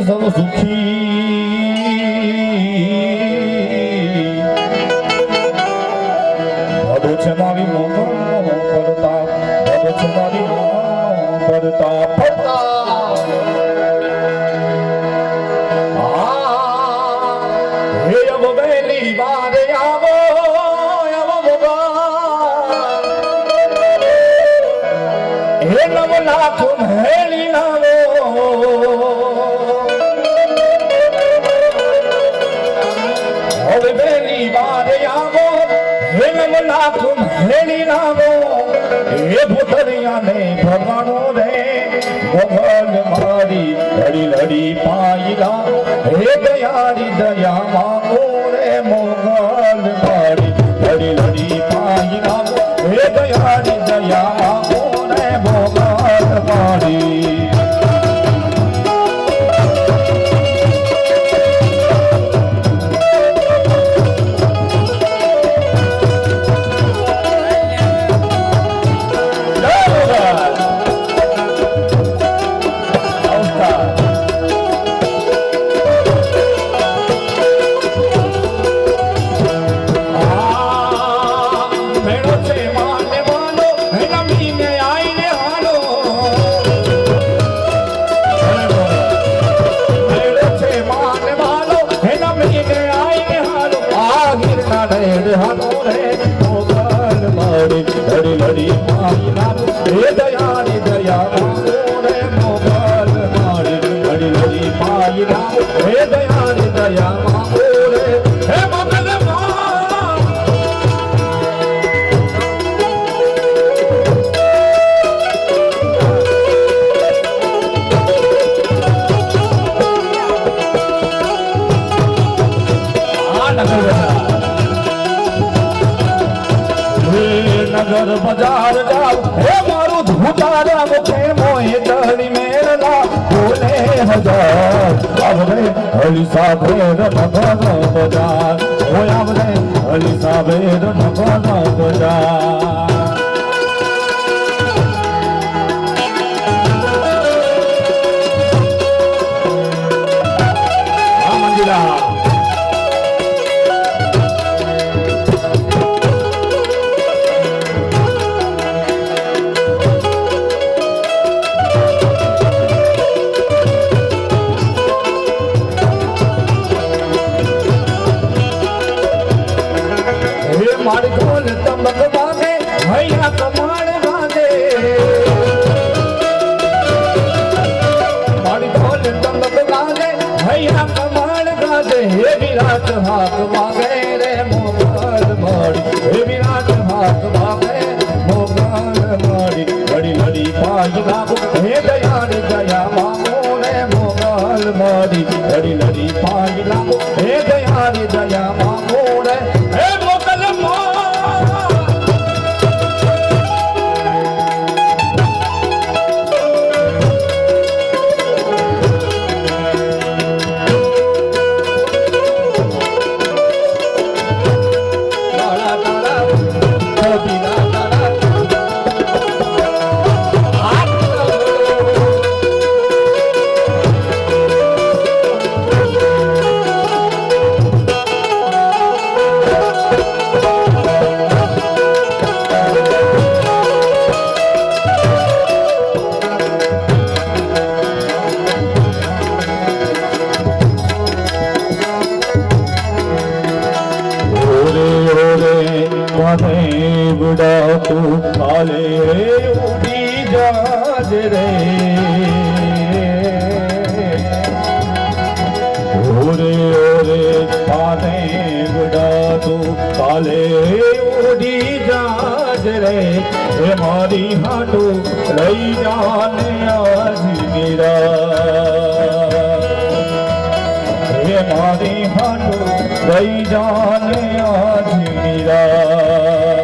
સૌ સુખી બધો છે મારી મોગલ પરતાપ બધો છે મારી મોગલ પરતાપ હે અબ વહેલી વારે આવો અબ હે નવ લાખ મહેલી લાવો હવે વહેલી વારે આવો હે નવ લાખ મહેલી લાવો હે ભૂતરિયાને ભગવાનો રે મોગલ મારી લડી લડી પાયલા હે દયારી દયા માંગો રે મોગલ મારી લડી લડી પાયલા હે દયારી દયા માંગો રે મોગલ મારી લડી લડી પાયલા હે દયાની દયા માંગો રે મોગલ મારી લડી લડી પાયલા હે દયાની દયા માંગો રે હે મોગલ નગર બજાર જાવ હે મારું ધૂતારા મુખે મોહે ચડી મેરલા બોલે હજાર આવરે હલી સાબેર નગર બજાર ઓય આવરે હલી સાબેર નગર બજાર આ મંદિરા મારી ઢોલ તમક વાગે ભૈયા કમાડ વાગે મારી ઢોલ તમક વાગે ભૈયા કમાડ વાગે હે વિરાટ હાથ વાગે રે મોગલ મારી હે વિરાટ હાથ વાગે મોગલ મારી લડી લડી પાયલા હે દયાની દયા માંગો રે મોગલ મારી લડી લડી પાયલા હે દયાની દયા માંગો રે હે બડા તું કાલે ઉડી જાજ રે ઓરે ઓરે કાલે બડા તું કાલે ઉડી જાજ રે હે મારી હાટુ લઈ જાને આજ ગીરા હે મારી હાટુ લઈ જાને આજ ગીરા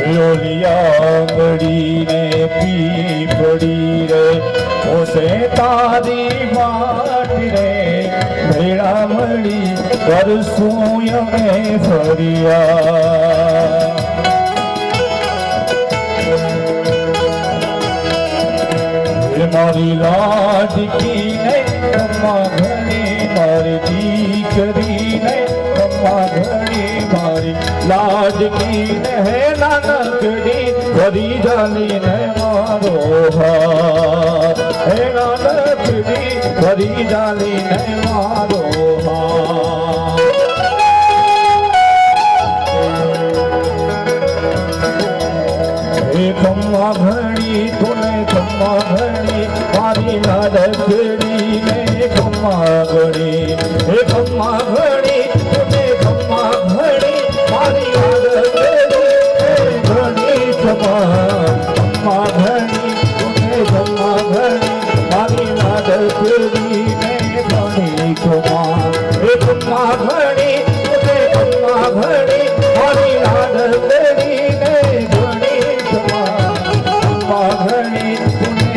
લીયાંગડી ને પીપડી રે ઓસે તારી વાટ રે ભેળા મળી કરશું યમે ફરિયા મારી લાડકી ને કમ્મા ઘણી મારી દીકરી ને કમ્મા ઘણી મારી લાડકી ને હે નાનકડી ફરી જાલી ને મારો હાથ હે નાનકડી ફરી જાલી ને મારો હાથ કમ્મા ઘણી તુને કમ્મા ઘણી મારી લાડકડી ને કમ્મા ઘણી હે કમ્મા ઘણી તુને કમ્મા ઘણી મારી લાડકડી ઘણી કમ્મા ઘણી તુને કમ્મા ઘણી મારી લાડકડી ને ઘણી કમ્મા હે કમ્મા ઘણી તુને કમ્મા ઘણી મારી લાડકડી ને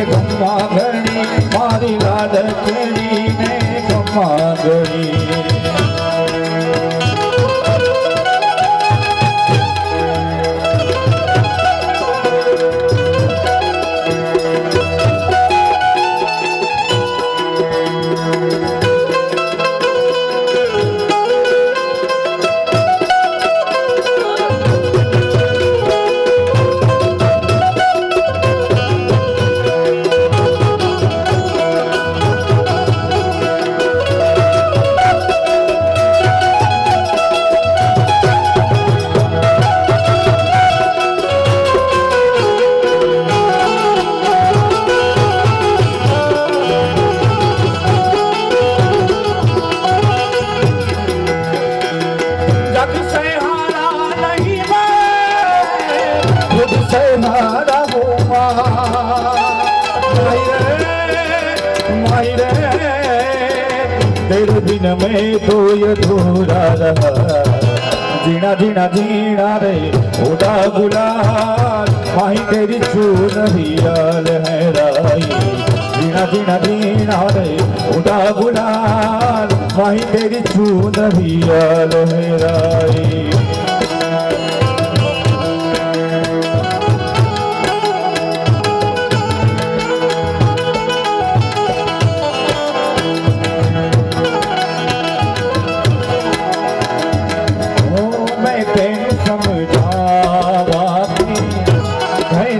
કમ્મા ઘણી મારી લાડકડી ને કમ્મા ઘણી तेरे बिन मैं तो अधूरा रहा जीना जीना जीना रे उड़ा गुलाल माही तेरी चून हियाल है राई जीना जीना जीना रे उड़ा गुलाल माही तेरी चून हियाल है राई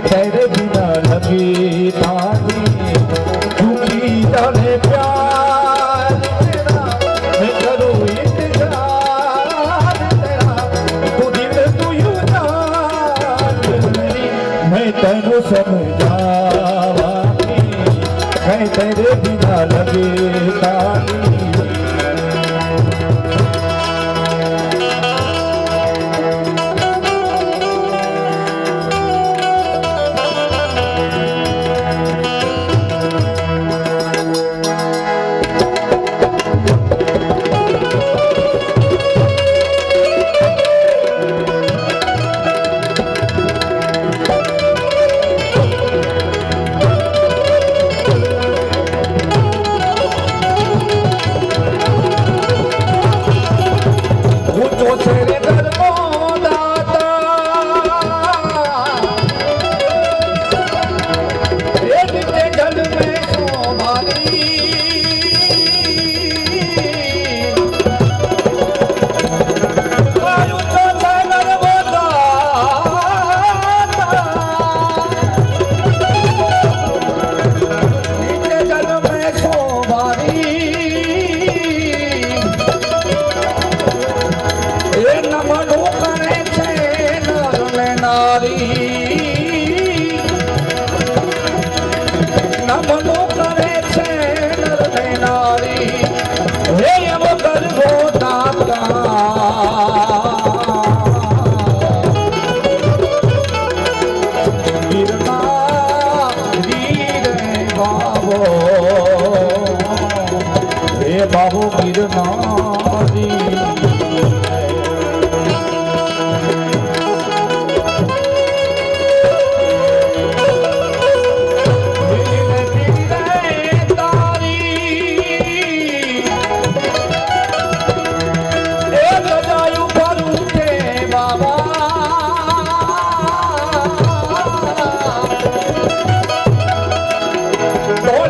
तेरे बिना लगी तानी झूठी जाने प्यार तेरा मैं करूँ इंतजार तेरा तू दिल तू यूं जान मेरी मैं तेनू समझावांगी मैं तेरे बिना लगी तानी बाबू गिरनारी Oh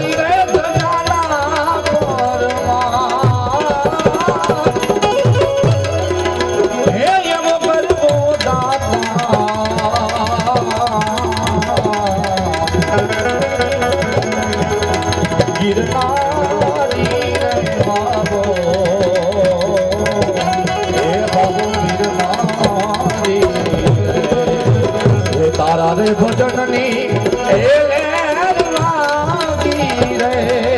તારા રે ભજનની એ લેર લાગી રે